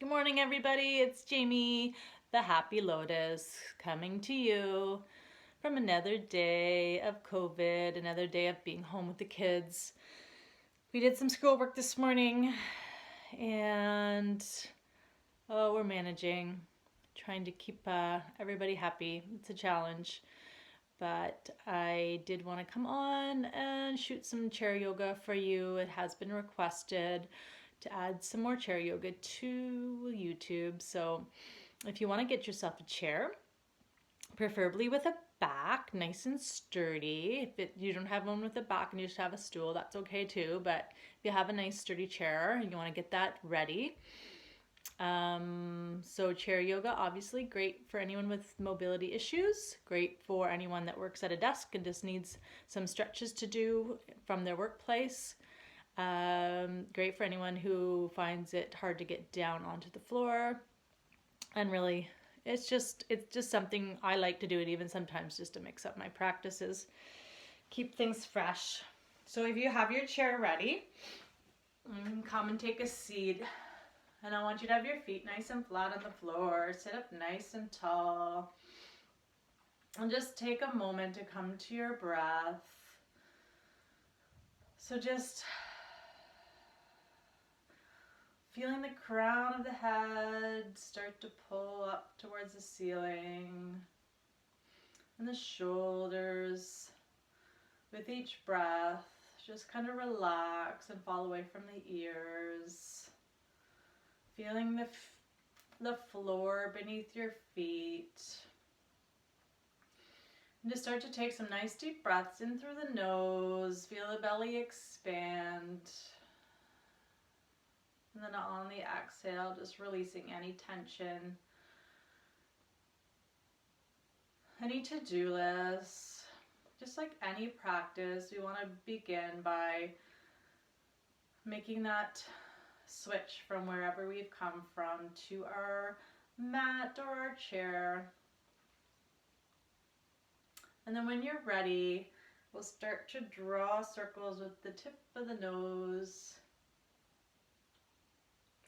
Good morning, everybody. It's Jamie, the Happy Lotus, coming to you from another day of COVID, another day of being home with the kids. We did some schoolwork this morning and we're managing, trying to keep everybody happy. It's a challenge, but I did want to come on and shoot some chair yoga for you. It has been requested to add some more chair yoga to YouTube. So if you want to get yourself a chair, preferably with a back nice and sturdy. If you don't have one with a back and you just have a stool, that's okay too. But if you have a nice sturdy chair and you want to get that ready. So chair yoga, obviously great for anyone with mobility issues, great for anyone that works at a desk and just needs some stretches to do from their workplace. Great for anyone who finds it hard to get down onto the floor. And really, it's just something I like to do it even sometimes just to mix up my practices, keep things fresh. So if you have your chair ready, you can come and take a seat. And I want you to have your feet nice and flat on the floor. Sit up nice and tall. And just take a moment to come to your breath. So just feeling the crown of the head start to pull up towards the ceiling. And the shoulders. With each breath, just kind of relax and fall away from the ears. Feeling the floor beneath your feet. And just start to take some nice deep breaths in through the nose. Feel the belly expand. And then on the exhale, just releasing any tension. Any to-do list. Just like any practice, we want to begin by making that switch from wherever we've come from to our mat or our chair. And then when you're ready, we'll start to draw circles with the tip of the nose.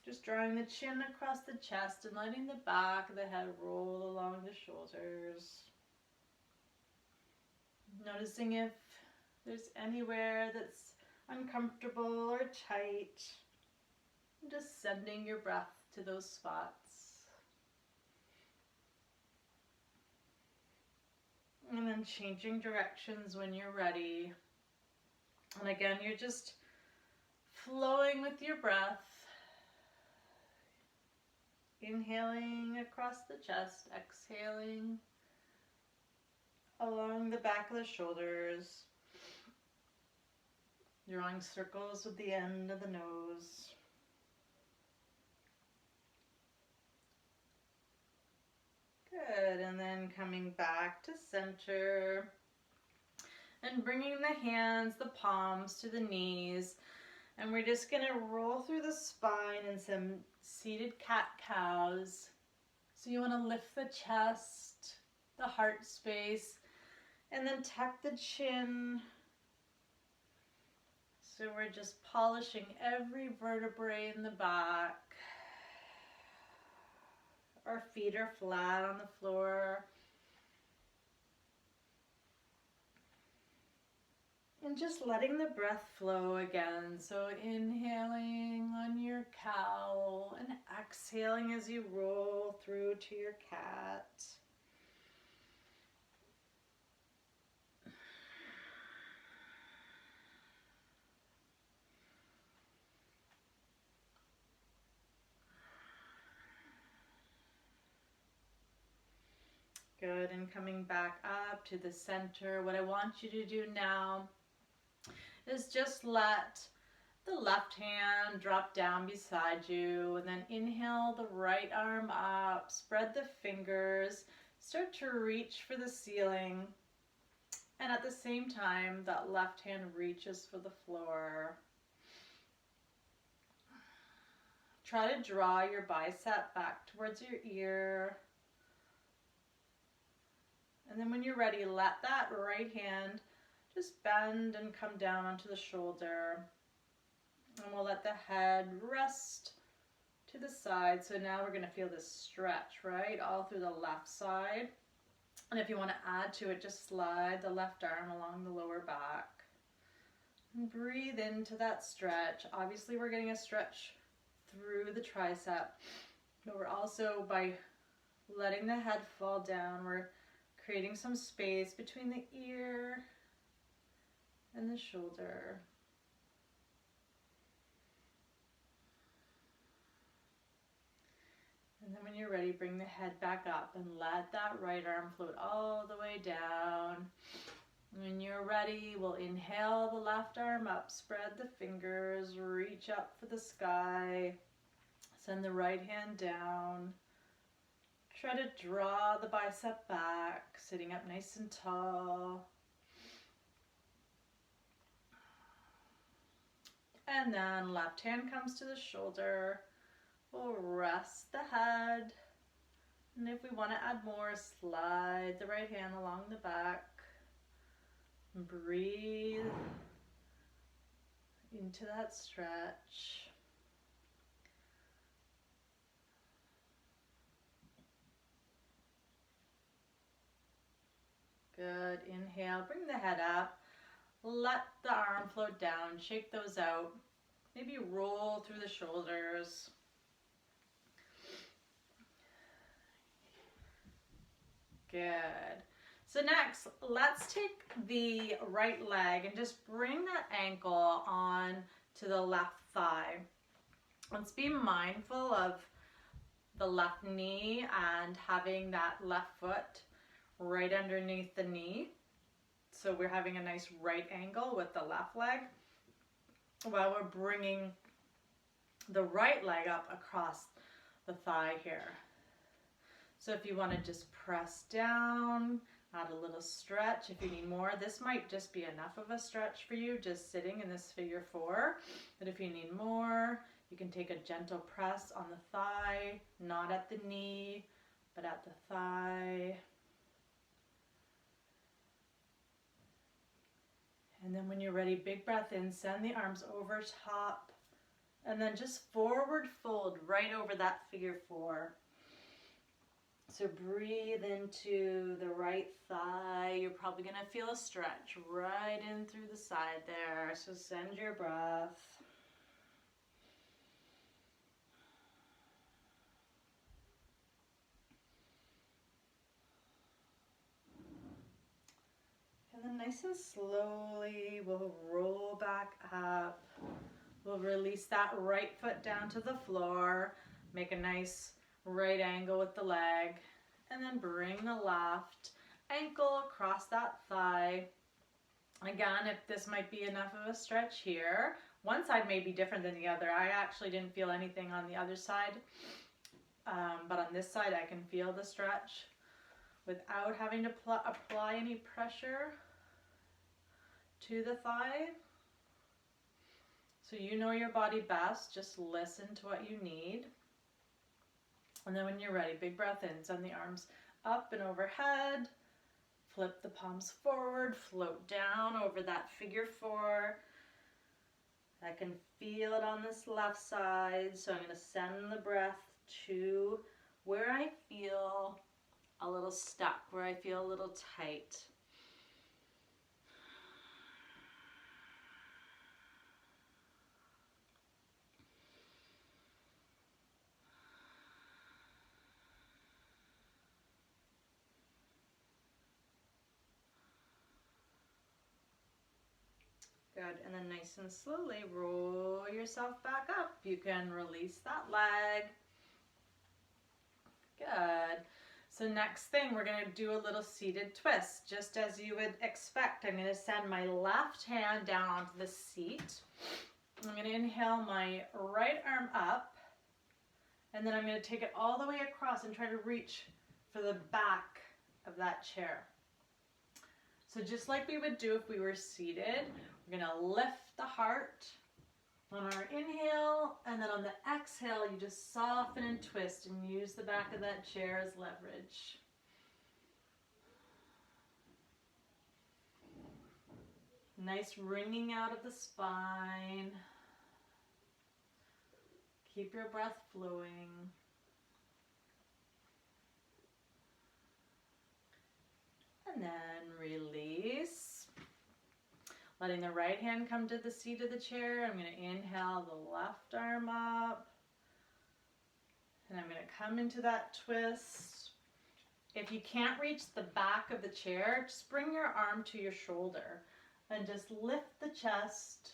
Just drawing the chin across the chest and letting the back of the head roll along the shoulders. Noticing if there's anywhere that's uncomfortable or tight. Just sending your breath to those spots. And then changing directions when you're ready. And again, you're just flowing with your breath. Inhaling across the chest, exhaling along the back of the shoulders. Drawing circles with the end of the nose. Good, and then coming back to center and bringing the hands, the palms to the knees, and we're just going to roll through the spine in some seated cat-cows. So you want to lift the chest, the heart space, and then tuck the chin. So we're just polishing every vertebrae in the back. Our feet are flat on the floor. And just letting the breath flow again. So inhaling on your cow and exhaling as you roll through to your cat. Good, and coming back up to the center. What I want you to do now is just let the left hand drop down beside you, and then inhale the right arm up, spread the fingers, start to reach for the ceiling, and at the same time that left hand reaches for the floor. Try to draw your bicep back towards your ear. And then when you're ready, let that right hand just bend and come down onto the shoulder. And we'll let the head rest to the side. So now we're going to feel this stretch, right? All through the left side. And if you want to add to it, just slide the left arm along the lower back. And breathe into that stretch. Obviously, we're getting a stretch through the tricep, but we're also, by letting the head fall down, we're creating some space between the ear and the shoulder. And then when you're ready, bring the head back up and let that right arm float all the way down. When you're ready, we'll inhale the left arm up, spread the fingers, reach up for the sky, send the right hand down. Try to draw the bicep back, sitting up nice and tall. And then left hand comes to the shoulder. We'll rest the head. And if we want to add more, slide the right hand along the back. Breathe into that stretch. Good. Inhale, bring the head up. Let the arm float down. Shake those out. Maybe roll through the shoulders. Good. So next, let's take the right leg and just bring that ankle on to the left thigh. Let's be mindful of the left knee and having that left foot right underneath the knee. So we're having a nice right angle with the left leg while we're bringing the right leg up across the thigh here. So if you want to just press down, add a little stretch. If you need more, this might just be enough of a stretch for you, just sitting in this figure four. But if you need more, you can take a gentle press on the thigh, not at the knee, but at the thigh. And then when you're ready, big breath in, send the arms over top, and then just forward fold right over that figure four. So breathe into the right thigh. You're probably going to feel a stretch right in through the side there. So send your breath. And then nice and slowly, we'll roll back up. We'll release that right foot down to the floor. Make a nice right angle with the leg, and then bring the left ankle across that thigh. Again, if this might be enough of a stretch here, one side may be different than the other. I actually didn't feel anything on the other side, but on this side I can feel the stretch without having to apply any pressure to the thigh. So you know your body best, just listen to what you need. And then when you're ready, big breath in, send the arms up and overhead, flip the palms forward, float down over that figure four. I can feel it on this left side, so I'm going to send the breath to where I feel a little stuck, where I feel a little tight. Good, and then nice and slowly roll yourself back up. You can release that leg. Good. So next thing, we're going to do a little seated twist. Just as you would expect, I'm going to send my left hand down onto the seat. I'm going to inhale my right arm up, and then I'm going to take it all the way across and try to reach for the back of that chair. So just like we would do if we were seated, we're going to lift the heart on our inhale, and then on the exhale, you just soften and twist and use the back of that chair as leverage. Nice wringing out of the spine. Keep your breath flowing. And then release. Letting the right hand come to the seat of the chair. I'm going to inhale the left arm up. And I'm going to come into that twist. If you can't reach the back of the chair, just bring your arm to your shoulder and just lift the chest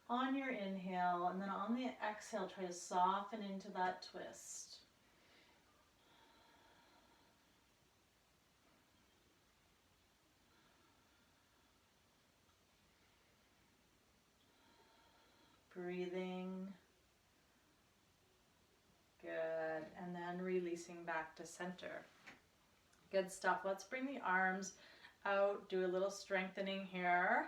on your inhale, and then on the exhale, try to soften into that twist. Breathing. Good. And then releasing back to center. Good stuff. Let's bring the arms out, do a little strengthening here.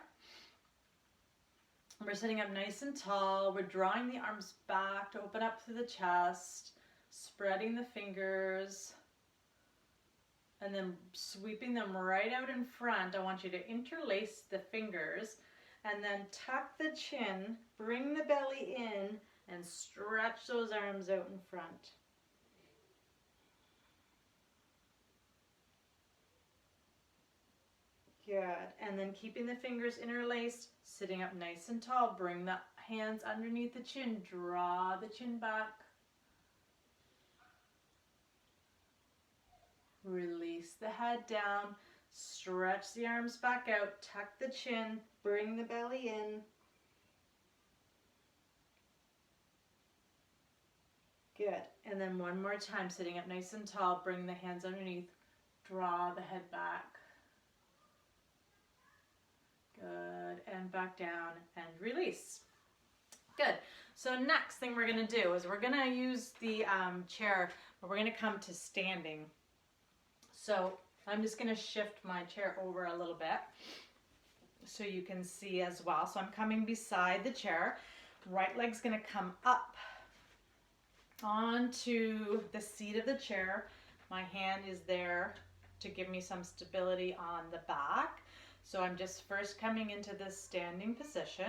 We're sitting up nice and tall. We're drawing the arms back to open up through the chest, spreading the fingers, and then sweeping them right out in front. I want you to interlace the fingers and then tuck the chin, bring the belly in, and stretch those arms out in front. Good. And then keeping the fingers interlaced, sitting up nice and tall. Bring the hands underneath the chin. Draw the chin back. Release the head down. Stretch the arms back out. Tuck the chin. Bring the belly in. Good. And then one more time, sitting up nice and tall. Bring the hands underneath. Draw the head back. Good, and back down and release. Good. So next thing we're going to do is we're going to use the chair, but we're going to come to standing. So I'm just going to shift my chair over a little bit so you can see as well. So I'm coming beside the chair. Right leg's going to come up onto the seat of the chair. My hand is there to give me some stability on the back. So I'm just first coming into this standing position.